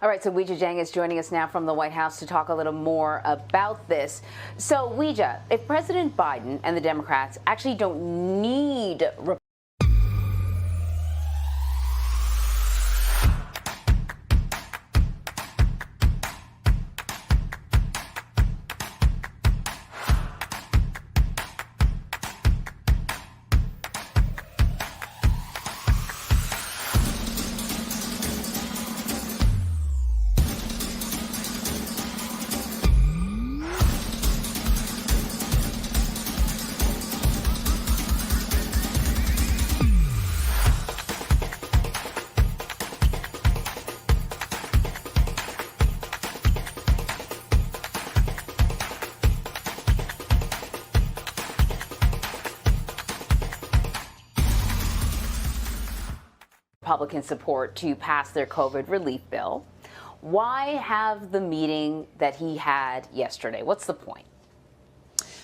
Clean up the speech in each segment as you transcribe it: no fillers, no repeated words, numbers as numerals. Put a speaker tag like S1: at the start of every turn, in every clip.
S1: All right, so Weijia Jiang is joining us now from the White House to talk a little more about this. So, Weijia, if President Biden and the Democrats actually don't need Republican support to pass their COVID relief bill, why have the meeting that he had yesterday? What's the point?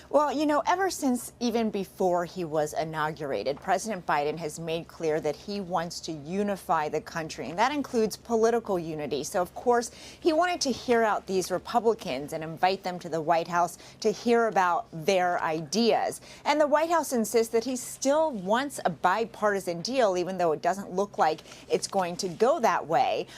S2: Well, you know, ever since even before he was inaugurated, President Biden has made clear that he wants to unify the country, and that includes political unity. So, of course, he wanted to hear out these Republicans and invite them to the White House to hear about their ideas. And the White House insists that he still wants a bipartisan deal, even though it doesn't look like it's going to go that way.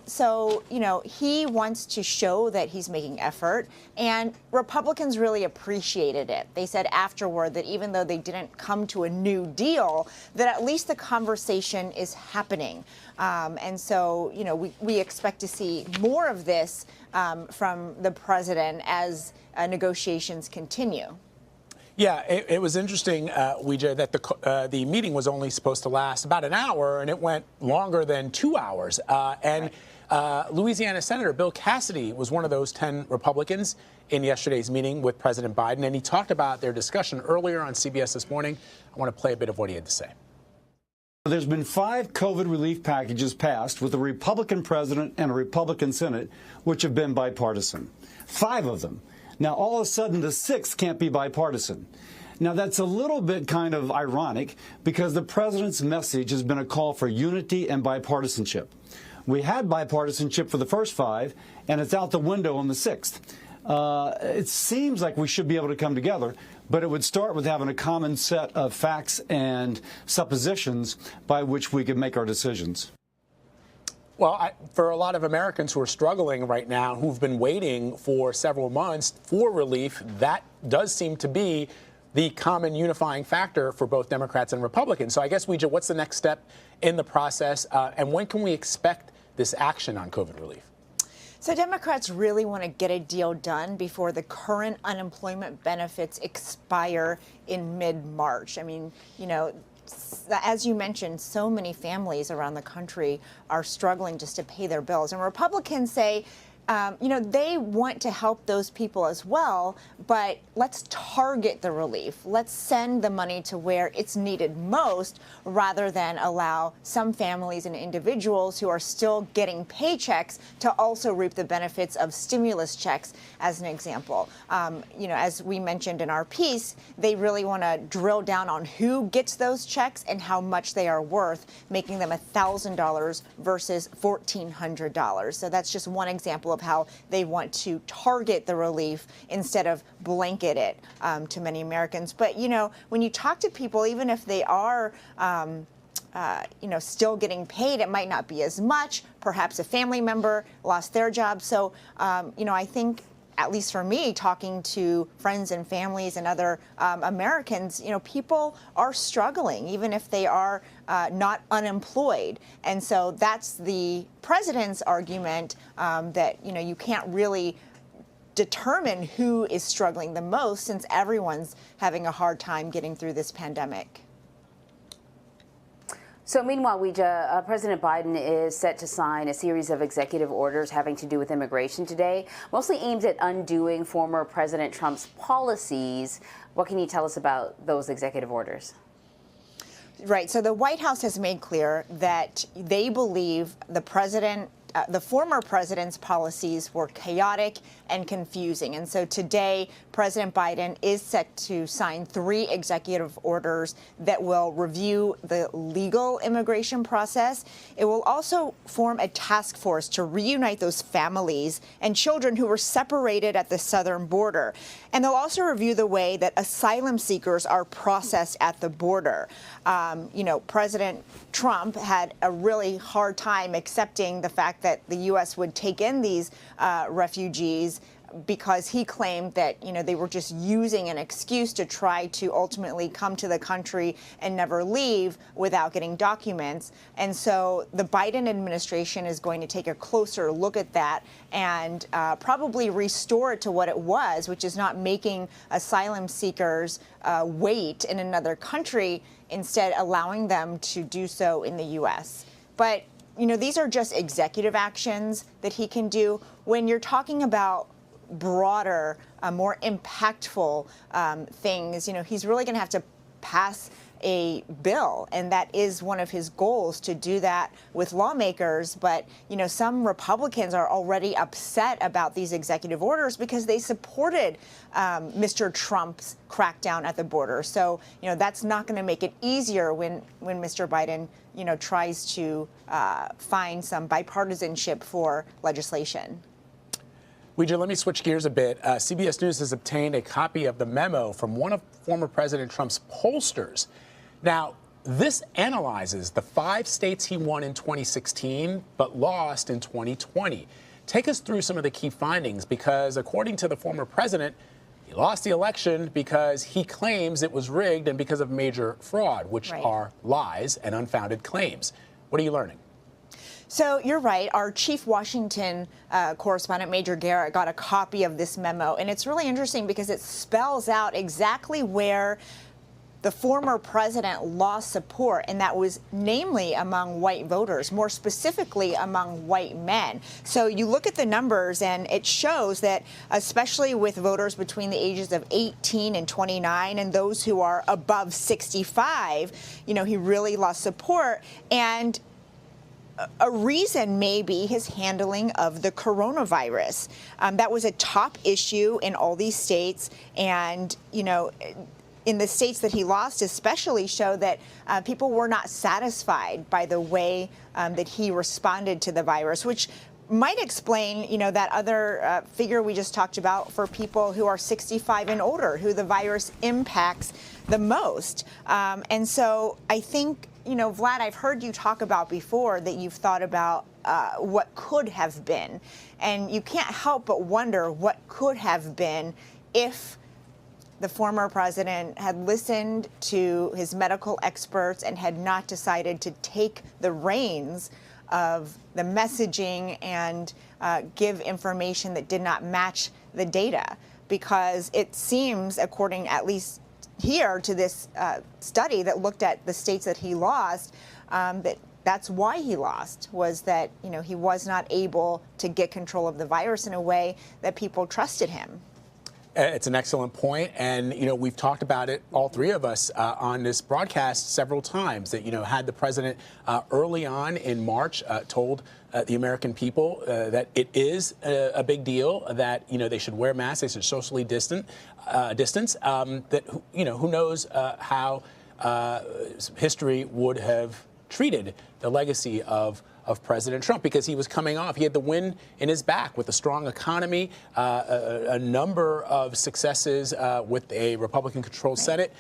S2: So, you know, he wants to show that he's making effort, and Republicans really appreciate it. They said afterward that even though they didn't come to a new deal, that at least the conversation is happening. And so, you know, we expect to see more of this from the president as negotiations continue.
S3: Yeah, it was interesting, Weijia, that the meeting was only supposed to last about an hour, and it went longer than 2 hours. Louisiana Senator Bill Cassidy was one of those 10 Republicans in yesterday's meeting with President Biden, and he talked about their discussion earlier on CBS This Morning. I want to play a bit of what he had to say.
S4: There's been 5 COVID relief packages passed with a Republican president and a Republican Senate, which have been bipartisan. 5 of them. Now, all of a sudden, the 6th can't be bipartisan. Now, that's a little bit kind of ironic because the president's message has been a call for unity and bipartisanship. We had bipartisanship for the first 5, and it's out the window on the 6th. It seems like we should be able to come together, but it would start with having a common set of facts and suppositions by which we could make our decisions.
S3: Well, for a lot of Americans who are struggling right now, who've been waiting for several months for relief, that does seem to be the common unifying factor for both Democrats and Republicans. So I guess, Weijia, what's the next step in the process, and when can we expect this action on COVID relief?
S2: So Democrats really want to get a deal done before the current unemployment benefits expire in mid-March. I mean, you know, as you mentioned, so many families around the country are struggling just to pay their bills. And Republicans say, you know, they want to help those people as well, but let's target the relief. Let's send the money to where it's needed most rather than allow some families and individuals who are still getting paychecks to also reap the benefits of stimulus checks, as an example. You know, as we mentioned in our piece, they really want to drill down on who gets those checks and how much they are worth, making them $1,000 versus $1,400. So that's just one example of how they want to target the relief instead of blanket it to many Americans. But, you know, when you talk to people, even if they are, you know, still getting paid, it might not be as much. Perhaps a family member lost their job. So, you know, I think, at least for me, talking to friends and families and other Americans, you know, people are struggling, even if they are not unemployed. And so that's the president's argument that, you know, you can't really determine who is struggling the most since everyone's having a hard time getting through this pandemic.
S1: So meanwhile, Weijia, President Biden is set to sign a series of executive orders having to do with immigration today, mostly aimed at undoing former President Trump's policies. What can you tell us about those executive orders?
S2: Right. So the White House has made clear that they believe the president the former president's policies were chaotic and confusing. And so today, President Biden is set to sign 3 executive orders that will review the legal immigration process. It will also form a task force to reunite those families and children who were separated at the southern border. And they'll also review the way that asylum seekers are processed at the border. President Trump had a really hard time accepting the fact that the U.S. would take in these refugees because he claimed that, they were just using an excuse to try to ultimately come to the country and never leave without getting documents. And so the Biden administration is going to take a closer look at that and probably restore it to what it was, which is not making asylum seekers wait in another country, instead allowing them to do so in the U.S. But, these are just executive actions that he can do. When you're talking about broader, more impactful things, he's really going to have to pass a bill, and that is one of his goals, to do that with lawmakers. But, some Republicans are already upset about these executive orders because they supported Mr. Trump's crackdown at the border. So, that's not going to make it easier when Mr. Biden, tries to find some bipartisanship for legislation.
S3: Weijia, let me switch gears a bit. CBS News has obtained a copy of the memo from one of former President Trump's pollsters. Now, this analyzes the 5 states he won in 2016 but lost in 2020. Take us through some of the key findings, because according to the former president, he lost the election because he claims it was rigged and because of major fraud, which are lies and unfounded claims. What are you learning?
S2: So you're right. Our chief Washington correspondent, Major Garrett, got a copy of this memo. And it's really interesting because it spells out exactly where the former president lost support, and that was namely among white voters, more specifically among white men. So you look at the numbers, and it shows that, especially with voters between the ages of 18 and 29 and those who are above 65, he really lost support. And a reason may be his handling of the coronavirus. That was a top issue in all these states, and, in the states that he lost especially, show that people were not satisfied by the way that he responded to the virus, which might explain, that other figure we just talked about for people who are 65 and older, who the virus impacts the most. And so I think, Vlad, I've heard you talk about before that you've thought about what could have been. And you can't help but wonder what could have been if the former president had listened to his medical experts and had not decided to take the reins of the messaging and give information that did not match the data. Because it seems, according at least here to this study that looked at the states that he lost, that's why he lost, was that, he was not able to get control of the virus in a way that people trusted him.
S3: It's an excellent point. And, we've talked about it, all 3 of us, on this broadcast several times, that, had the president early on in March told the American people that it is a big deal, that, they should wear masks, they should socially distance, that, who knows how history would have treated the legacy of President Trump, because he was coming off. He had the wind in his back with a strong economy, a number of successes with a Republican-controlled Senate.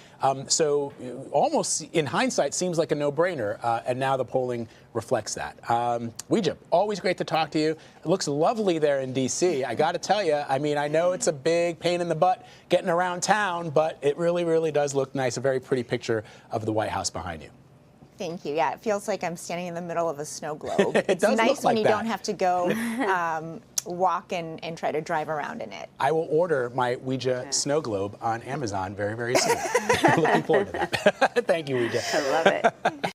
S3: So almost in hindsight seems like a no-brainer, and now the polling reflects that. Weijia, always great to talk to you. It looks lovely there in D.C. I got to tell you, I know it's a big pain in the butt getting around town, but it really, really does look nice. A very pretty picture of the White House behind you.
S2: Thank you. Yeah, it feels like I'm standing in the middle of a snow globe.
S3: It
S2: It's
S3: does
S2: nice
S3: look
S2: when
S3: like
S2: you
S3: that.
S2: don't have to go walk and try to drive around in it.
S3: I will order my Weijia snow globe on Amazon very, very soon. Looking forward to that. Thank you, Weijia.
S1: I love it.